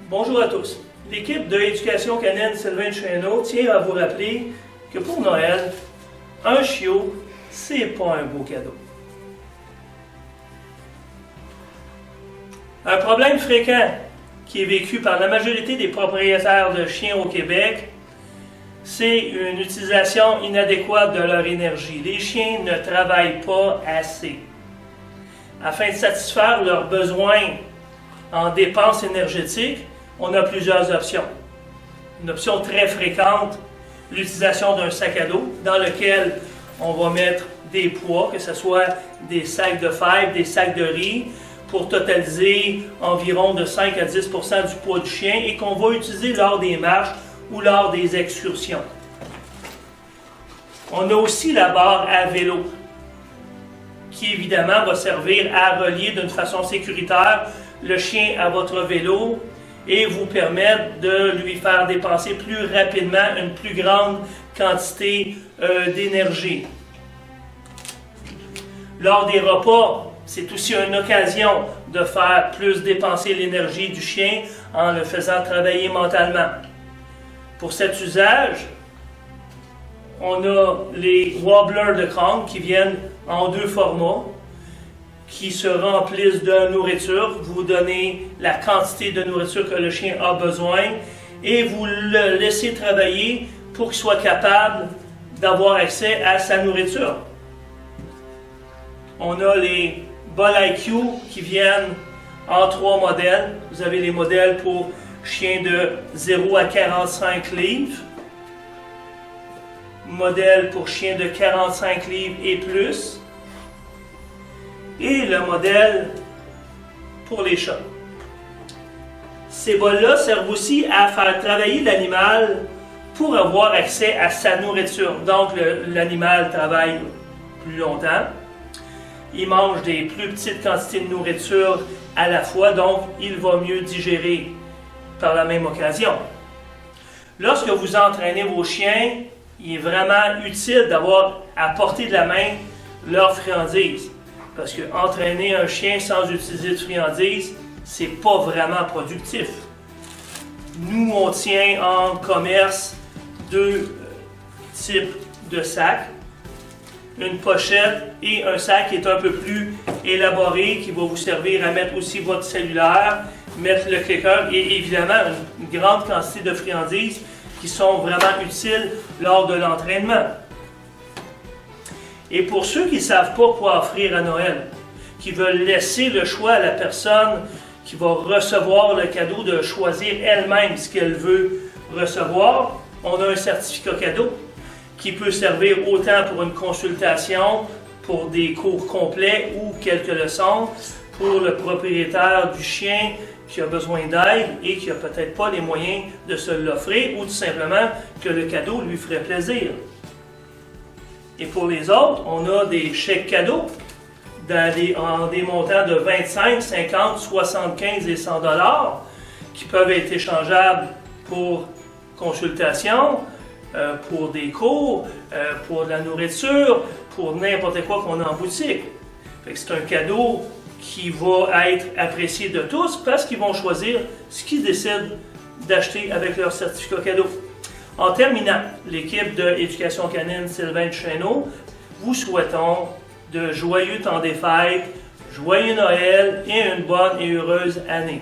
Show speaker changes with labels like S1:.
S1: Bonjour à tous. L'équipe de Éducation canine Sylvain Chesneau tient à vous rappeler que pour Noël, un chiot, c'est pas un beau cadeau. Un problème fréquent qui est vécu par la majorité des propriétaires de chiens au Québec, c'est une utilisation inadéquate de leur énergie. Les chiens ne travaillent pas assez. Afin de satisfaire leurs besoins en dépenses énergétiques, on a plusieurs options. Une option très fréquente, l'utilisation d'un sac à dos dans lequel on va mettre des poids, que ce soit des sacs de fèves, des sacs de riz, pour totaliser environ de 5 à 10 % du poids du chien et qu'on va utiliser lors des marches ou lors des excursions. On a aussi la barre à vélo, qui évidemment va servir à relier d'une façon sécuritaire le chien à votre vélo et vous permettre de lui faire dépenser plus rapidement une plus grande quantité d'énergie. Lors des repas, c'est aussi une occasion de faire plus dépenser l'énergie du chien en le faisant travailler mentalement. Pour cet usage, on a les wobblers de Kronk qui viennent en deux formats, qui se remplissent de nourriture. Vous donnez la quantité de nourriture que le chien a besoin et vous le laissez travailler pour qu'il soit capable d'avoir accès à sa nourriture. On a les bols IQ qui viennent en trois modèles. Vous avez les modèles pour chiens de 0 à 45 livres, modèle pour chiens de 45 livres et plus, et le modèle pour les chats. Ces bols-là servent aussi à faire travailler l'animal pour avoir accès à sa nourriture. Donc l'animal travaille plus longtemps, il mange des plus petites quantités de nourriture à la fois, donc il va mieux digérer par la même occasion. Lorsque vous entraînez vos chiens, il est vraiment utile d'avoir à portée de la main leurs friandises. Parce que entraîner un chien sans utiliser de friandises, c'est pas vraiment productif. Nous, on tient en commerce deux types de sacs. Une pochette et un sac qui est un peu plus élaboré, qui va vous servir à mettre aussi votre cellulaire, mettre le clicker et évidemment une grande quantité de friandises qui sont vraiment utiles lors de l'entraînement. Et pour ceux qui ne savent pas quoi offrir à Noël, qui veulent laisser le choix à la personne qui va recevoir le cadeau de choisir elle-même ce qu'elle veut recevoir, on a un certificat cadeau qui peut servir autant pour une consultation, pour des cours complets ou quelques leçons, pour le propriétaire du chien qui a besoin d'aide et qui n'a peut-être pas les moyens de se l'offrir ou tout simplement que le cadeau lui ferait plaisir. Et pour les autres, on a des chèques cadeaux en des montants de 25, 50, 75 et 100 $ qui peuvent être échangeables pour consultation, pour des cours, pour de la nourriture, pour n'importe quoi qu'on a en boutique. C'est un cadeau qui va être apprécié de tous parce qu'ils vont choisir ce qu'ils décident d'acheter avec leur certificat cadeau. En terminant, l'équipe de Éducation canine Sylvain Chesneau, vous souhaitons de joyeux temps des fêtes, joyeux Noël et une bonne et heureuse année.